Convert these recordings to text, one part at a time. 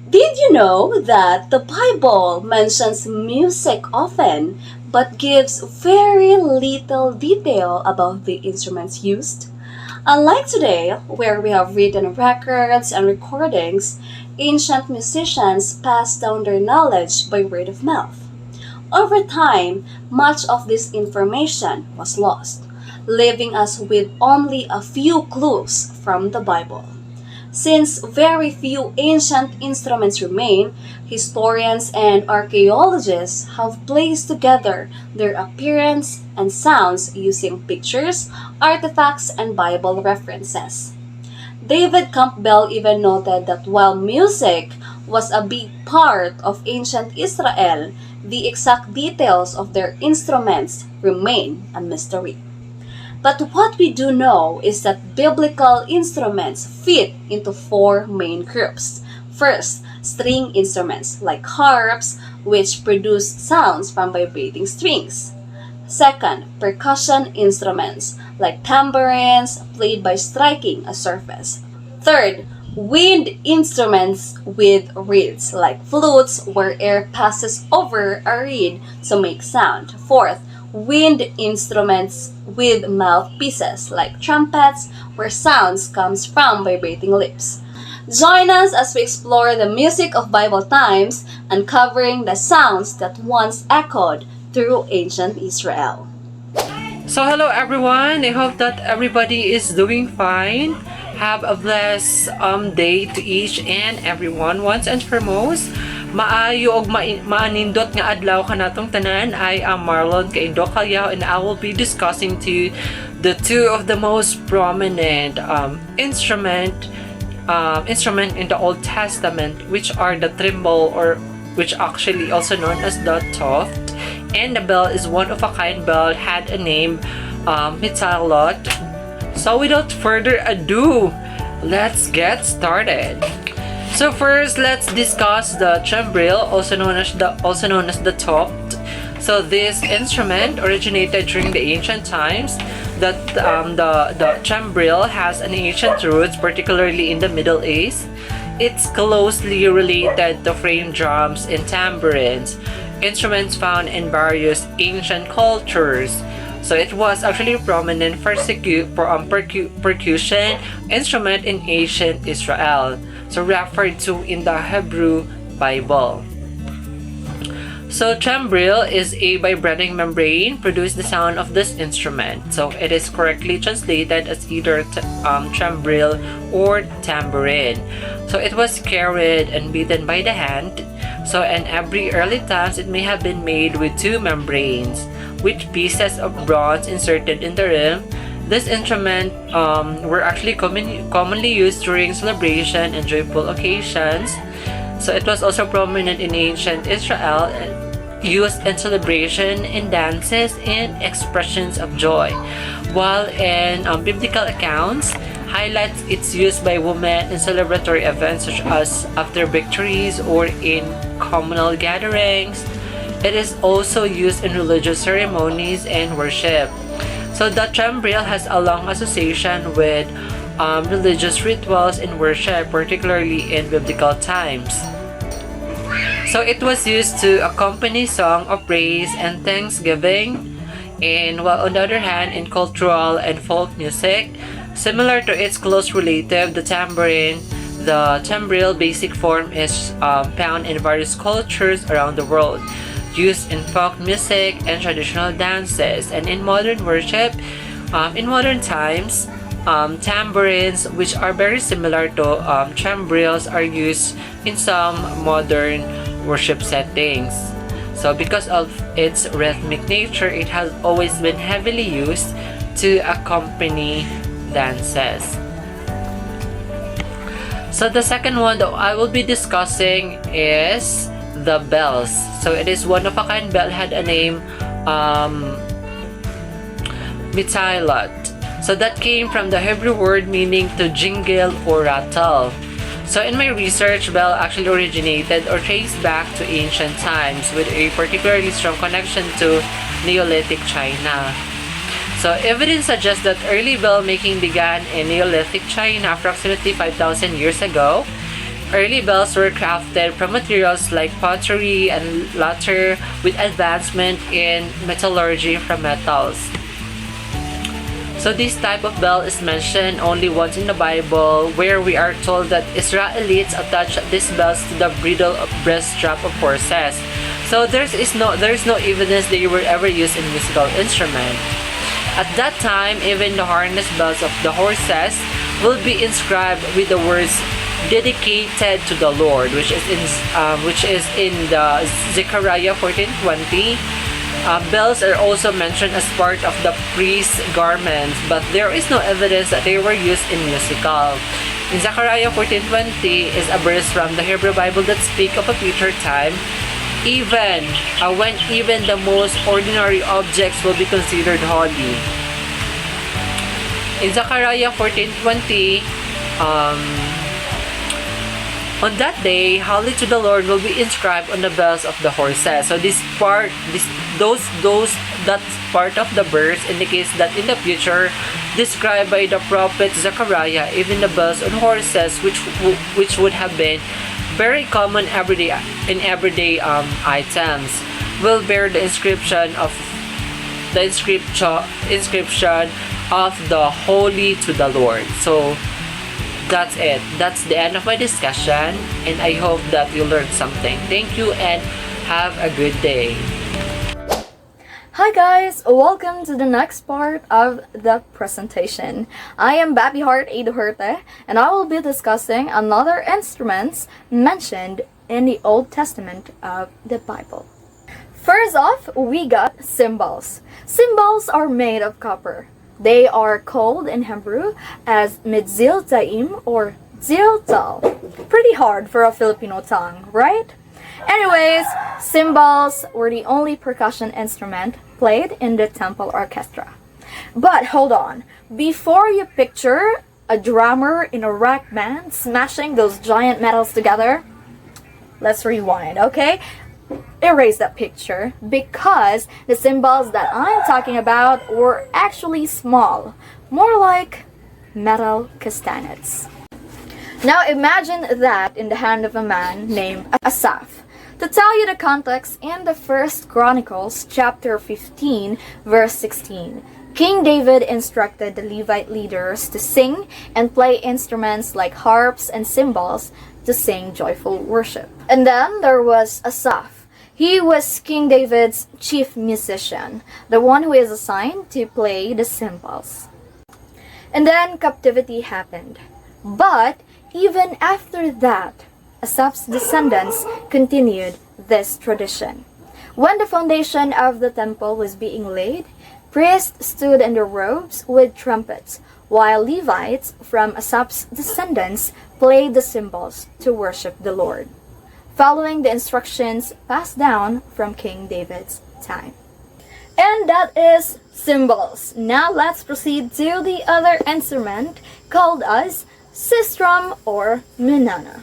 Did you know that the Bible mentions music often but gives very little detail about the instruments used? Unlike today, where we have written records and recordings, ancient musicians passed down their knowledge by word of mouth. Over time, much of this information was lost, leaving us with only a few clues from the Bible. Since very few ancient instruments remain, historians and archaeologists have placed together their appearance and sounds using pictures, artifacts, and Bible references. David Campbell even noted that while music was a big part of ancient Israel, the exact details of their instruments remain a mystery. But what we do know is that biblical instruments fit into four main groups. First, string instruments like harps, which produce sounds from vibrating strings. Second, percussion instruments like tambourines played by striking a surface. Third, wind instruments with reeds like flutes where air passes over a reed to make sound. Fourth, wind instruments with mouthpieces like trumpets where sounds comes from vibrating lips. Join us as we explore the music of Bible times, uncovering the sounds that once echoed through ancient Israel. So hello everyone, I hope that everybody is doing fine. Have a blessed day to each and everyone. Once and foremost, maayo og maanindot nga adlaw kanatong tanan. I am Marlon Kaindo Calao and I will be discussing to you the two of the most prominent instrument in the Old Testament, which are the thimble, or which actually also known as the toft, and the bell is one of a kind bell, had a name, Mitzalot. So without further ado, let's get started. So first, let's discuss the chambril, also known as the toft. So this instrument originated during the ancient times. That the chambril has an ancient roots, particularly in the Middle East. It's closely related to frame drums and tambourines, instruments found in various ancient cultures. So it was actually a prominent percussion instrument in ancient Israel, so referred to in the Hebrew Bible. So chambril is a vibrating membrane produce the sound of this instrument. So it is correctly translated as either chambril or tambourine. So it was carried and beaten by the hand. So in every early times, it may have been made with two membranes, with pieces of bronze inserted in the rim. This instrument were actually commonly used during celebration and joyful occasions. So it was also prominent in ancient Israel, used in celebration, in dances, and expressions of joy. While in biblical accounts, highlights its use by women in celebratory events such as after victories or in communal gatherings. It is also used in religious ceremonies and worship. So the chambril has a long association with religious rituals and worship, particularly in biblical times. So it was used to accompany song of praise and thanksgiving, and while on the other hand, in cultural and folk music, similar to its close relative, the tambourine, the chambril basic form is found in various cultures around the world, used in folk music and traditional dances, and in modern worship. In modern times, tambourines, which are very similar to chambrils, are used in some modern worship settings. So because of its rhythmic nature, it has always been heavily used to accompany dances. So the second one that I will be discussing is the bells. So it is one of a kind bell, had a name, Mitzalot. So that came from the Hebrew word meaning to jingle or rattle. So in my research, bell actually originated or traced back to ancient times with a particularly strong connection to Neolithic China. So evidence suggests that early bell making began in Neolithic China approximately 5,000 years ago. Early bells were crafted from materials like pottery and later with advancement in metallurgy from metals. So this type of bell is mentioned only once in the Bible, where we are told that Israelites attached these bells to the bridle of breast strap of horses. So there is no evidence they were ever used in musical instrument. At that time, even the harness bells of the horses will be inscribed with the words dedicated to the Lord, which is in the Zechariah 14:20. Bells are also mentioned as part of the priest's garments, but there is no evidence that they were used in musical. In Zechariah 14:20 is a verse from the Hebrew Bible that speak of a future time, when even the most ordinary objects will be considered holy. In Zechariah 14:20, on that day, holy to the Lord will be inscribed on the bells of the horses. So that part of the verse indicates that in the future, described by the prophet Zechariah, even the bells on horses, which would have been very common everyday items, will bear the inscription of the holy to the Lord. So that's it. That's the end of my discussion, and I hope that you learned something. Thank you and have a good day. Hi guys, welcome to the next part of the presentation. I am Baby Heart A. Duherte, and I will be discussing another instruments mentioned in the Old Testament of the Bible. First off, we got cymbals. Cymbals are made of copper. They are called in Hebrew as mitziltaim or ziltal. Pretty hard for a Filipino tongue, right? Anyways, cymbals were the only percussion instrument played in the temple orchestra. But hold on, before you picture a drummer in a rock band smashing those giant metals together, let's rewind, okay? Erase that picture, because the cymbals that I'm talking about were actually small, more like metal castanets. Now imagine that in the hand of a man named Asaph. To tell you the context, in the First Chronicles chapter 15 verse 16, King David instructed the Levite leaders to sing and play instruments like harps and cymbals to sing joyful worship. And then there was Asaph. He was King David's chief musician, the one who is assigned to play the cymbals. And then captivity happened. But even after that, Asaph's descendants continued this tradition. When the foundation of the temple was being laid, priests stood in their robes with trumpets, while Levites from Asaph's descendants played the cymbals to worship the Lord, following the instructions passed down from King David's time. And that is cymbals. Now let's proceed to the other instrument called as sistrum or menana.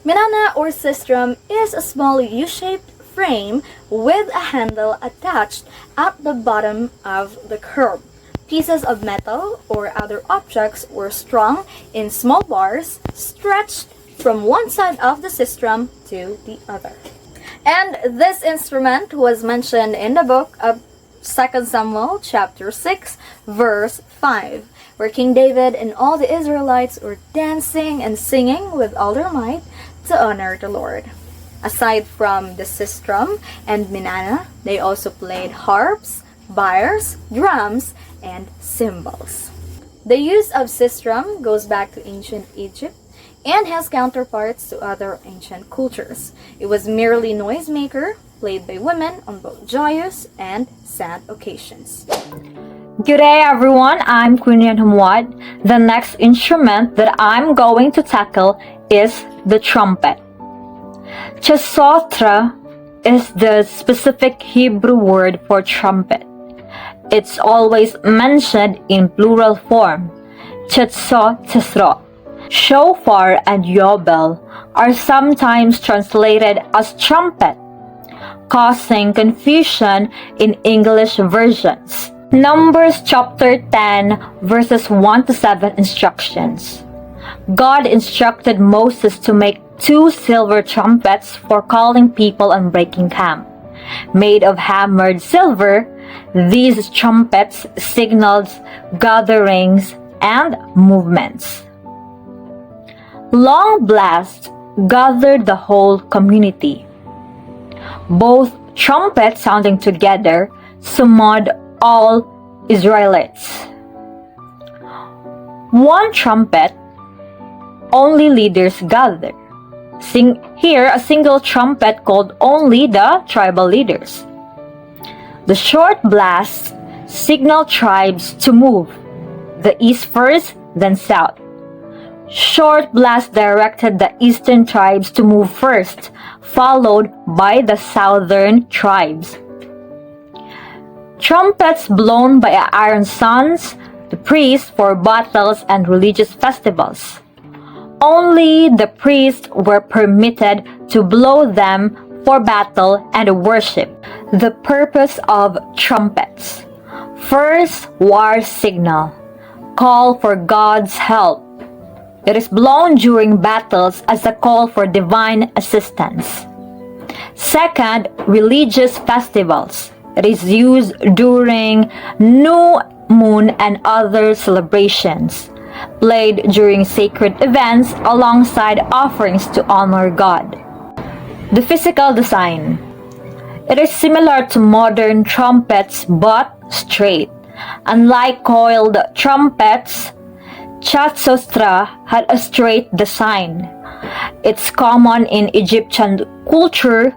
Menana or sistrum is a small U-shaped frame with a handle attached at the bottom of the curb. Pieces of metal or other objects were strung in small bars stretched from one side of the sistrum to the other. And this instrument was mentioned in the book of 2 Samuel chapter 6 verse 5, where King David and all the Israelites were dancing and singing with all their might to honor the Lord. Aside from the sistrum and menana, they also played harps, lyres, drums, and cymbals. The use of sistrum goes back to ancient Egypt and has counterparts to other ancient cultures. It was merely noisemaker, played by women on both joyous and sad occasions. Good day everyone, I'm Quinian Hamwad. The next instrument that I'm going to tackle is the trumpet. Chesotra is the specific Hebrew word for trumpet. It's always mentioned in plural form, Chetso. Shofar and Yobel are sometimes translated as trumpet, causing confusion in English versions. Numbers chapter 10 verses 1 to 7 instructions. God instructed Moses to make 2 silver trumpets for calling people and breaking camp. Made of hammered silver, these trumpets signaled gatherings and movements. Long blasts gathered the whole community. Both trumpets sounding together summoned all Israelites. One trumpet, only leaders gathered. Here, a single trumpet called only the tribal leaders. The short blasts signaled tribes to move, the east first, then south. Short blasts directed the eastern tribes to move first, followed by the southern tribes. Trumpets blown by iron sons, the priests for battles and religious festivals. Only the priests were permitted to blow them for battle and worship. The purpose of trumpets. First, war signal. Call for God's help. It is blown during battles as a call for divine assistance. Second, religious festivals. It is used during new moon and other celebrations, played during sacred events alongside offerings to honor God. The physical design. It is similar to modern trumpets but straight. Unlike coiled trumpets, Chatsostra had a straight design. It's common in Egyptian culture,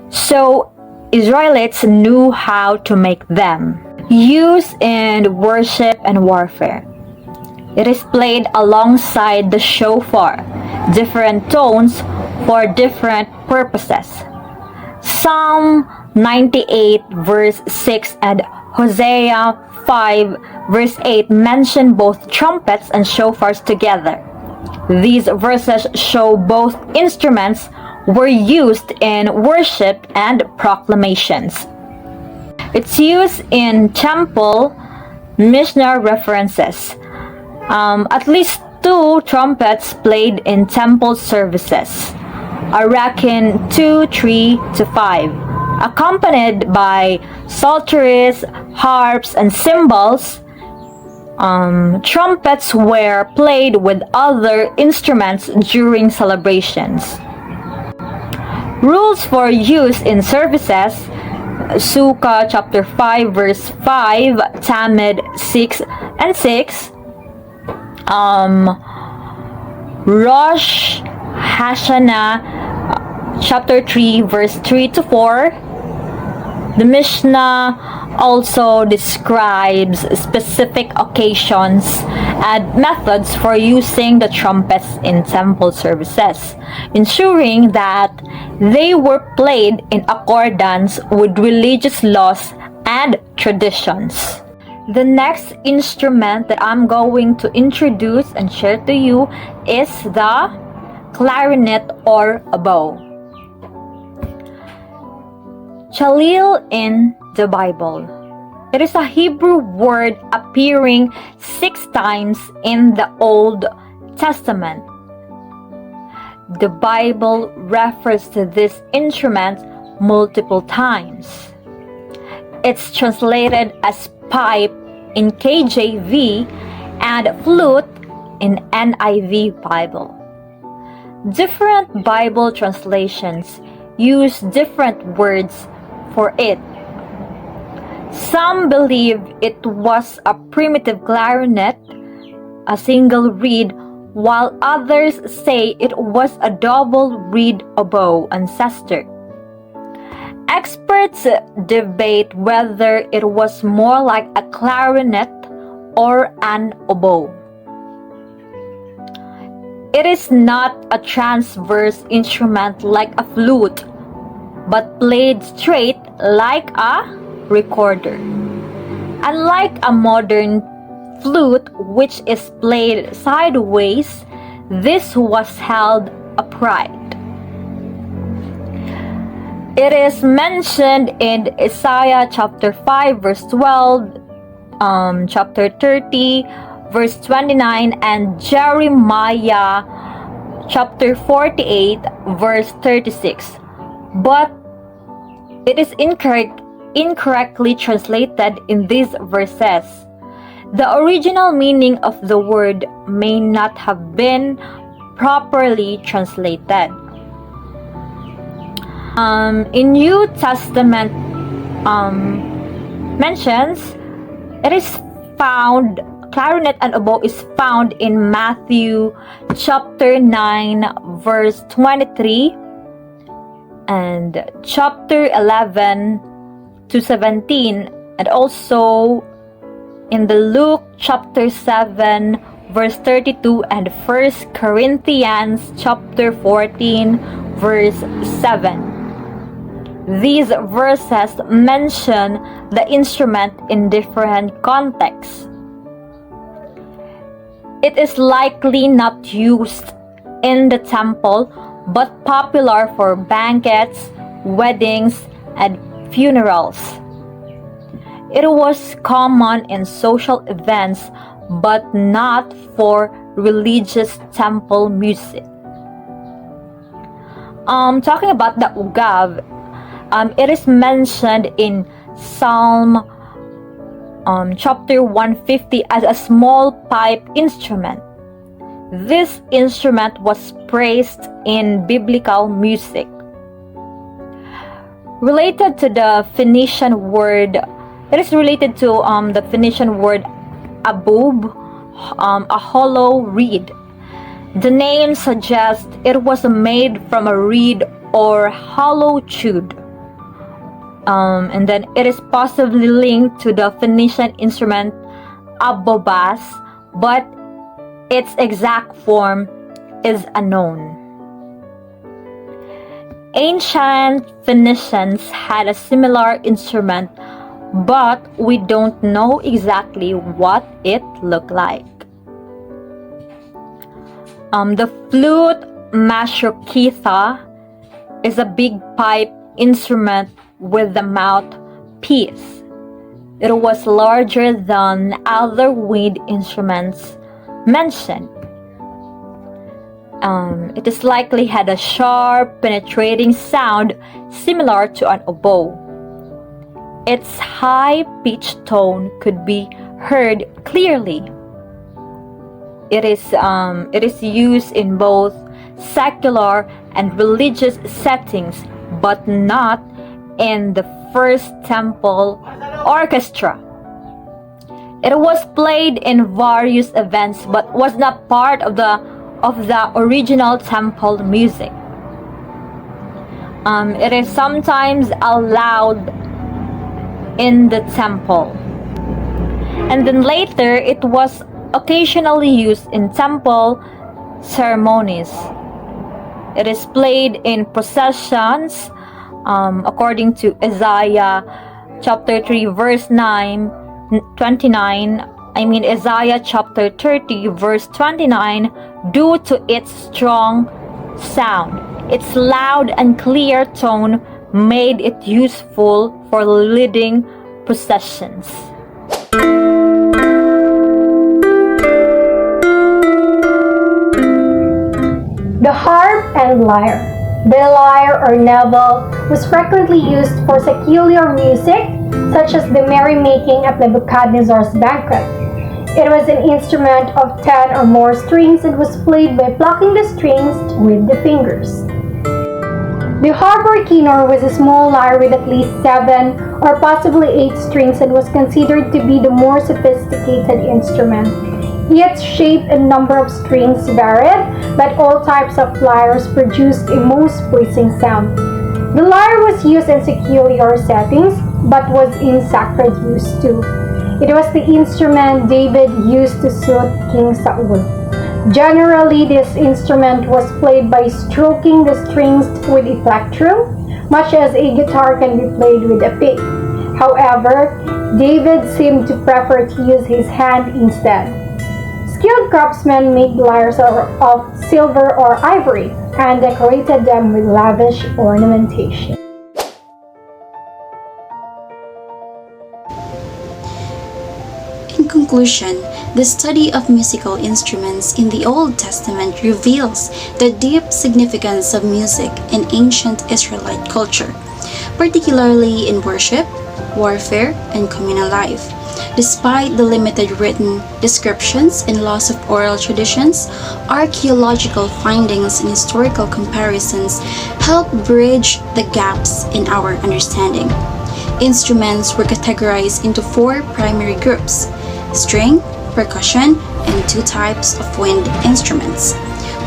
so Israelites knew how to make them. Used in worship and warfare. It is played alongside the shofar, different tones for different purposes. Psalm 98 verse 6 and Hosea 5 verse 8 mention both trumpets and shofars together. These verses show both instruments were used in worship and proclamations. It's used in temple Mishnah references. At least 2 trumpets played in temple services. Arakin 2, 3 to 5, accompanied by psalteries, harps, and cymbals. Trumpets were played with other instruments during celebrations. Rules for use in services. Sukkah chapter 5 verse 5, Tamid 6 and 6. Rosh Hashanah chapter 3 verse 3 to 4. The Mishnah also describes specific occasions and methods for using the trumpets in temple services, ensuring that they were played in accordance with religious laws and traditions. The next instrument that I'm going to introduce and share to you is the clarinet or oboe. Chalil in the Bible. It is a Hebrew word appearing 6 times in the Old Testament. The Bible refers to this instrument multiple times. It's translated as pipe in KJV and flute in NIV Bible. Different Bible translations use different words for it. Some believe it was a primitive clarinet, a single reed, while others say it was a double reed oboe ancestor. Experts debate whether it was more like a clarinet or an oboe. It is not a transverse instrument like a flute, but played straight like a recorder. Unlike a modern flute, which is played sideways, this was held upright. It is mentioned in Isaiah chapter 5 verse 12, chapter 30 verse 29, and Jeremiah chapter 48, verse 36. But it is incorrectly translated in these verses. The original meaning of the word may not have been properly translated. In New Testament mentions, it is found, clarinet and oboe is found in Matthew chapter 9 verse 23 and chapter 11 to 17, and also in the Luke chapter 7 verse 32 and 1 Corinthians chapter 14 verse 7. These verses mention the instrument in different contexts. It is likely not used in the temple, but popular for banquets, weddings, and funerals. It was common in social events, but not for religious temple music. Talking about the ugav, it is mentioned in Psalm chapter 150 as a small pipe instrument. This instrument was praised in biblical music. Related to the Phoenician word, it is related to the Phoenician word abub, a hollow reed. The name suggests it was made from a reed or hollow tube. And then it is possibly linked to the Phoenician instrument abobas, but its exact form is unknown. Ancient Phoenicians had a similar instrument, but we don't know exactly what it looked like. The flute mashokitha is a big pipe instrument with the mouthpiece. It was larger than other wind instruments mentioned. It is likely had a sharp, penetrating sound similar to an oboe. Its high-pitched tone could be heard clearly. It is used in both secular and religious settings, but not in the first temple orchestra. It was played in various events, but was not part of the original temple music. It is sometimes allowed in the temple, and then later it was occasionally used in temple ceremonies. It is played in processions, according to Isaiah chapter 3 verse 29. Isaiah chapter 30 verse 29, due to its strong sound. Its loud and clear tone made it useful for leading processions. The harp and lyre. The lyre or navel was frequently used for secular music, such as the merrymaking at Nebuchadnezzar's banquet. It was an instrument of 10 or more strings and was played by plucking the strings with the fingers. The harp or kinnor was a small lyre with at least 7 or possibly 8 strings and was considered to be the more sophisticated instrument. Its shape and number of strings varied, but all types of lyres produced a most pleasing sound. The lyre was used in secular settings, but was in sacred use too. It was the instrument David used to soothe King Saul. Generally, this instrument was played by stroking the strings with a plectrum, much as a guitar can be played with a pick. However, David seemed to prefer to use his hand instead. Skilled craftsmen made lyres of silver or ivory and decorated them with lavish ornamentation. In conclusion, the study of musical instruments in the Old Testament reveals the deep significance of music in ancient Israelite culture, particularly in worship, warfare, and communal life. Despite the limited written descriptions and loss of oral traditions, archaeological findings and historical comparisons help bridge the gaps in our understanding. Instruments were categorized into 4 primary groups: string, percussion, and 2 types of wind instruments.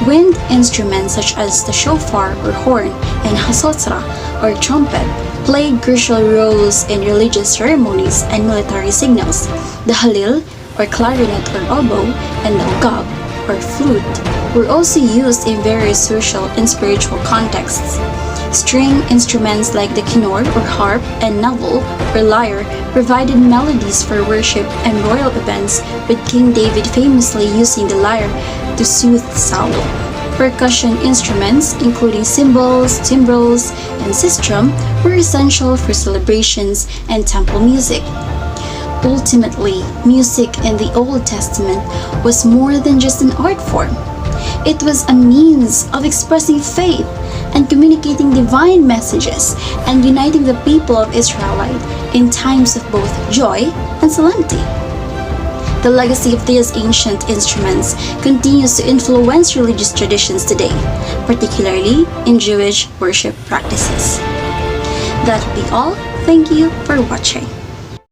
Wind instruments such as the shofar or horn and hasotra or trumpet played crucial roles in religious ceremonies and military signals. The halil or clarinet or oboe and the ugab or flute were also used in various social and spiritual contexts. String instruments like the kinnor or harp and navel or lyre provided melodies for worship and royal events, with King David famously using the lyre to soothe Saul. Percussion instruments, including cymbals, timbrels, and sistrum, were essential for celebrations and temple music. Ultimately, music in the Old Testament was more than just an art form. It was a means of expressing faith and communicating divine messages and uniting the people of Israelite in times of both joy and solemnity. The legacy of these ancient instruments continues to influence religious traditions today, particularly in Jewish worship practices. That will be all. Thank you for watching.